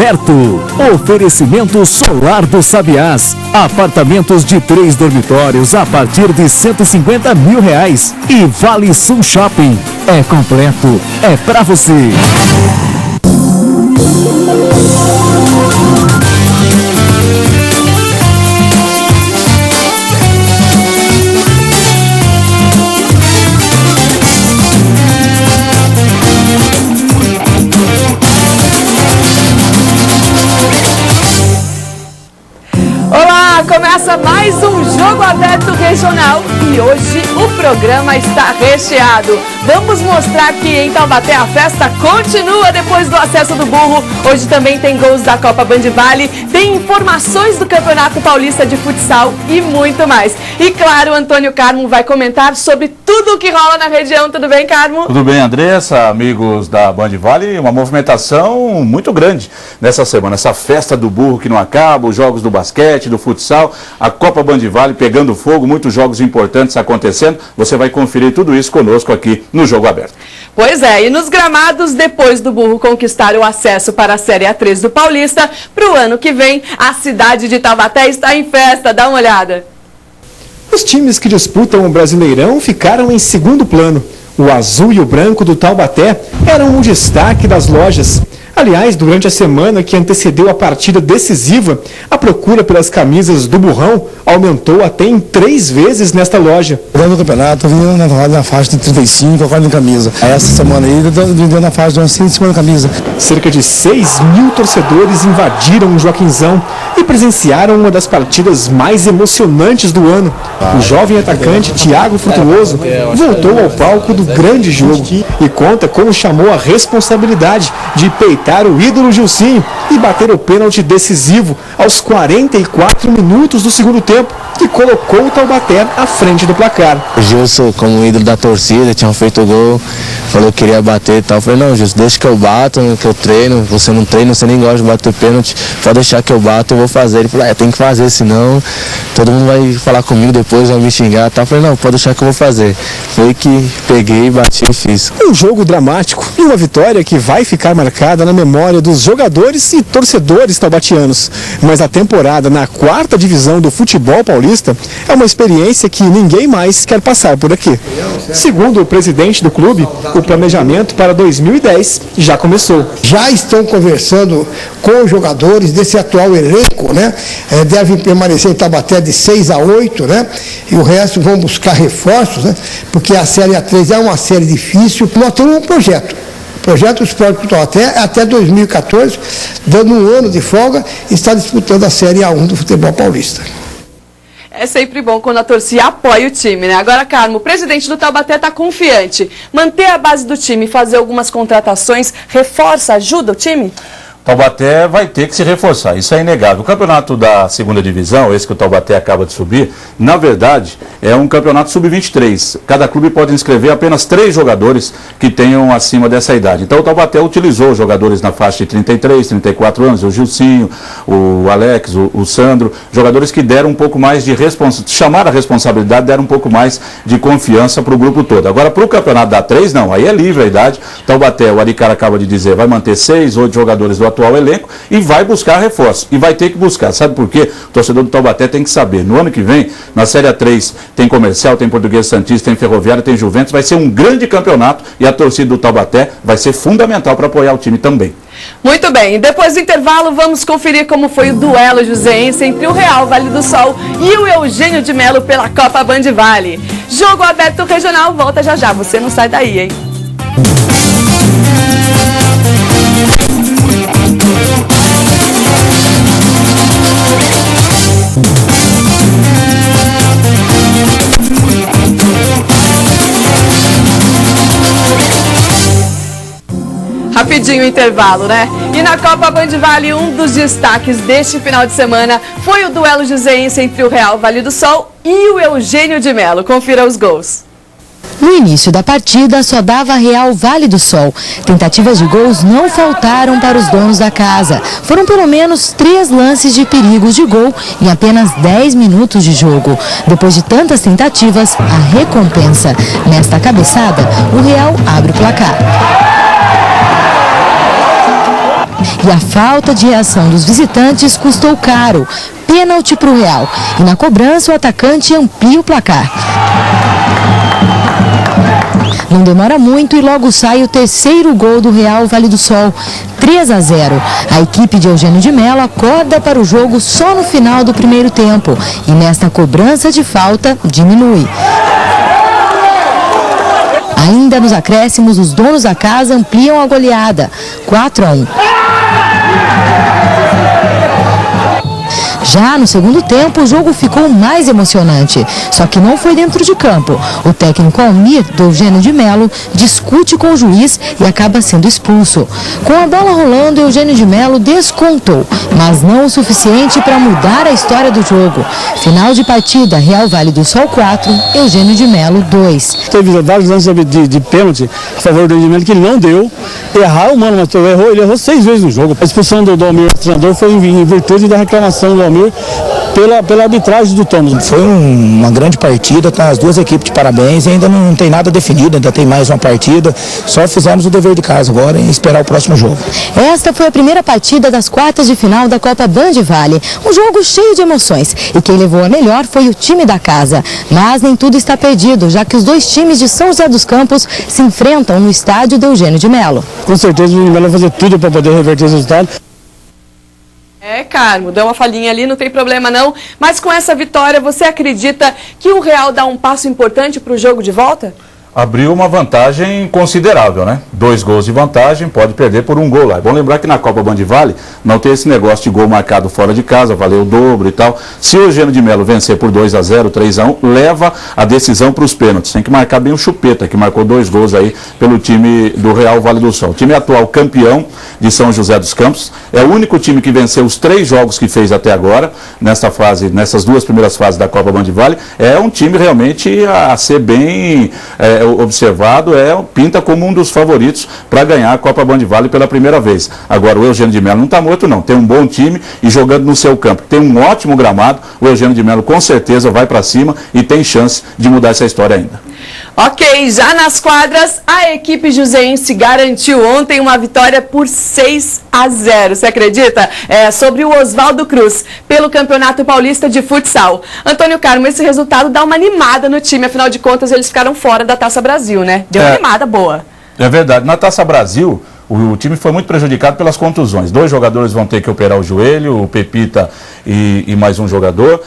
aberto. Oferecimento Solar do Sabiás. Apartamentos de 3 dormitórios a partir de R$150 mil. E Vale Sul Shopping. É completo, é pra você. Começa mais um Jogo Aberto Regional e hoje o programa está recheado. Vamos mostrar que em Taubaté a festa continua depois do acesso do Burro. Hoje também tem gols da Copa Bandivale, tem informações do Campeonato Paulista de Futsal e muito mais. E claro, o Antônio Carmo vai comentar sobre tudo o que rola na região. Tudo bem, Carmo? Tudo bem, Andressa, amigos da Bandivale. Uma movimentação muito grande nessa semana. Essa festa do Burro que não acaba, os jogos do basquete, do futsal, a Copa Bandivale pegando fogo, muitos jogos importantes acontecendo. Você vai conferir tudo isso conosco aqui no Jogo Aberto. Pois é, e nos gramados, depois do Burro conquistar o acesso para a Série A3 do Paulista, para o ano que vem, a cidade de Taubaté está em festa. Dá uma olhada. Os times que disputam o Brasileirão ficaram em segundo plano. O azul e o branco do Taubaté eram o destaque das lojas. Aliás, durante a semana que antecedeu a partida decisiva, a procura pelas camisas do Burrão aumentou até em 3 vezes nesta loja. Durante o campeonato, eu vim na faixa de 35 a 40 camisa. Essa semana aí, eu vim na faixa de umas 150 camisa. Cerca de 6 mil torcedores invadiram o Joaquinzão e presenciaram uma das partidas mais emocionantes do ano. O jovem atacante Thiago Frutuoso voltou ao palco do grande jogo e conta como chamou a responsabilidade de peitar o ídolo Gilcinho e bater o pênalti decisivo aos 44 minutos do segundo tempo, que colocou o Taubaté à frente do placar. O Gilson, como ídolo da torcida, tinha feito o gol, falou que queria bater e tal. Eu falei, não, Gilson, deixa que eu bato, que eu treino, você não treina, você nem gosta de bater pênalti, pode deixar que eu bato, eu vou fazer. Ele falou, tem que fazer, senão todo mundo vai falar comigo depois, vai me xingar e tal. Eu falei, não, pode deixar que eu vou fazer. Foi que peguei, bati e fiz. Um jogo dramático e uma vitória que vai ficar marcada na memória dos jogadores e torcedores taubatianos. Mas a temporada na 4ª divisão do futebol paulista é uma experiência que ninguém mais quer passar por aqui. Segundo o presidente do clube, o planejamento para 2010 já começou. Já estão conversando com os jogadores desse atual elenco, né? Devem permanecer em Taubaté de 6 a 8, né? E o resto vão buscar reforços, né? Porque a Série A3 é uma série difícil. Nós temos um projeto do Esporte Taubaté até 2014, dando um ano de folga, está disputando a Série A1 do futebol paulista. É sempre bom quando a torcida apoia o time, né? Agora, Carmo, o presidente do Taubaté está confiante. Manter a base do time e fazer algumas contratações reforça, ajuda o time? Taubaté vai ter que se reforçar, isso é inegável. O campeonato da 2ª divisão, esse que o Taubaté acaba de subir, na verdade, é um campeonato sub-23. Cada clube pode inscrever apenas 3 jogadores que tenham acima dessa idade. Então o Taubaté utilizou jogadores na faixa de 33, 34 anos, o Gilcinho, o Alex, o Sandro, jogadores que deram um pouco mais de chamaram a responsabilidade, deram um pouco mais de confiança para o grupo todo. Agora, para o campeonato da 3, não, aí é livre a idade. Taubaté, o Aricara acaba de dizer, vai manter 6, 8 jogadores do atual elenco e vai buscar reforço. E vai ter que buscar. Sabe por quê? O torcedor do Taubaté tem que saber. No ano que vem, na Série A3, tem Comercial, tem Português Santista, tem Ferroviária, tem Juventus. Vai ser um grande campeonato e a torcida do Taubaté vai ser fundamental para apoiar o time também. Muito bem. Depois do intervalo, vamos conferir como foi o duelo joseense entre o Real Vale do Sol e o Eugênio de Melo pela Copa Bandivale. Jogo Aberto Regional volta já já. Você não sai daí, hein? Rapidinho o intervalo, né? E na Copa Bandivale, um dos destaques deste final de semana foi o duelo joseense entre o Real Vale do Sol e o Eugênio de Melo. Confira os gols. No início da partida, só dava Real Vale do Sol. Tentativas de gols não faltaram para os donos da casa. Foram pelo menos 3 lances de perigos de gol em apenas 10 minutos de jogo. Depois de tantas tentativas, a recompensa. Nesta cabeçada, o Real abre o placar. E a falta de reação dos visitantes custou caro. Pênalti para o Real. E na cobrança o atacante amplia o placar. Não demora muito e logo sai o terceiro gol do Real Vale do Sol, 3-0. A equipe de Eugênio de Mello acorda para o jogo só no final do primeiro tempo e nesta cobrança de falta diminui. Ainda nos acréscimos, os donos da casa ampliam a goleada, 4-1. Já no segundo tempo, o jogo ficou mais emocionante. Só que não foi dentro de campo. O técnico Almir, do Eugênio de Mello, discute com o juiz e acaba sendo expulso. Com a bola rolando, Eugênio de Mello descontou, mas não o suficiente para mudar a história do jogo. Final de partida, Real Vale do Sol 4, Eugênio de Mello 2. Teve vários lances de pênalti a favor do Eugênio de Mello que ele não deu. Errar, o Mano Matheus ele errou 6 vezes no jogo. A expulsão do Almir, o treinador, foi em virtude da reclamação do Almir pela arbitragem do Thomas. Foi uma grande partida, tá as duas equipes de parabéns, ainda não tem nada definido, ainda tem mais uma partida, só fizemos o dever de casa agora e esperar o próximo jogo. Esta foi a primeira partida das quartas de final da Copa Band Vale, um jogo cheio de emoções e quem levou a melhor foi o time da casa. Mas nem tudo está perdido, já que os dois times de São José dos Campos se enfrentam no estádio do Eugênio de Mello. Com certeza o Eugênio de Mello vai fazer tudo para poder reverter esse resultado. Carmo, deu uma falhinha ali, não tem problema não. Mas com essa vitória, você acredita que o Real dá um passo importante para o jogo de volta? Abriu uma vantagem considerável, né? 2 gols de vantagem, pode perder por 1 gol lá. É bom lembrar que na Copa Band Vale não tem esse negócio de gol marcado fora de casa, valeu o dobro e tal. Se o Eugênio de Mello vencer por 2-0, 3-1, leva a decisão para os pênaltis. Tem que marcar bem o Chupeta, que marcou 2 gols aí pelo time do Real Vale do Sol. O time atual campeão de São José dos Campos, é o único time que venceu os 3 jogos que fez até agora, nessas 2 primeiras fases da Copa Band Vale. É um time realmente a ser bem observado, pinta como um dos favoritos para ganhar a Copa Band Vale pela primeira vez. Agora o Eugênio de Mello não está morto não, tem um bom time e jogando no seu campo, tem um ótimo gramado, o Eugênio de Mello com certeza vai para cima e tem chance de mudar essa história ainda. Ok, já nas quadras, a equipe joseense garantiu ontem uma vitória por 6-0, você acredita? Sobre o Oswaldo Cruz, pelo Campeonato Paulista de Futsal. Antônio Carmo, esse resultado dá uma animada no time, afinal de contas eles ficaram fora da Taça Brasil, né? Deu uma animada boa. É verdade, na Taça Brasil o time foi muito prejudicado pelas contusões. 2 jogadores vão ter que operar o joelho, o Pepita e mais um jogador.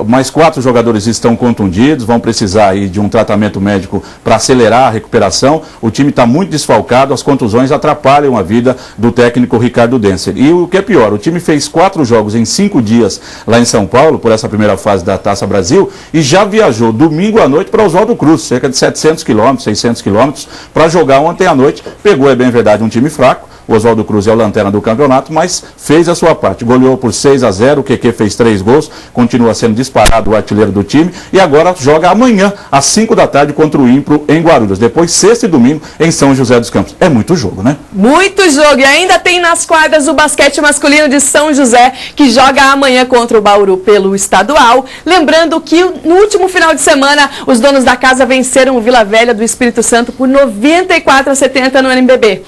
Mais 4 jogadores estão contundidos, vão precisar aí de um tratamento médico para acelerar a recuperação. O time está muito desfalcado, as contusões atrapalham a vida do técnico Ricardo Denser. E o que é pior, o time fez 4 jogos em 5 dias lá em São Paulo, por essa primeira fase da Taça Brasil, e já viajou domingo à noite para Oswaldo Cruz, cerca de 700 quilômetros, 600 quilômetros, para jogar ontem à noite. Pegou, é bem verdade, um time fraco. O Oswaldo Cruz é o lanterna do campeonato, mas fez a sua parte. Goleou por 6-0, o QQ fez 3 gols, continua sendo disparado o artilheiro do time e agora joga amanhã, às 5 da tarde, contra o Impro em Guarulhos. Depois, sexta e domingo, em São José dos Campos. É muito jogo, né? Muito jogo. E ainda tem nas quadras o basquete masculino de São José, que joga amanhã contra o Bauru pelo estadual. Lembrando que no último final de semana, os donos da casa venceram o Vila Velha do Espírito Santo por 94-70 no NBB.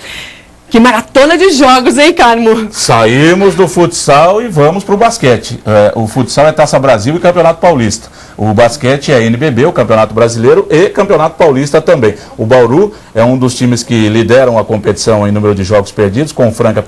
Que maratona de jogos, hein, Carmo? Saímos do futsal e vamos para o basquete. O futsal é Taça Brasil e Campeonato Paulista. O basquete é NBB, o Campeonato Brasileiro, e Campeonato Paulista também. O Bauru é um dos times que lideram a competição em número de jogos perdidos, com o Franca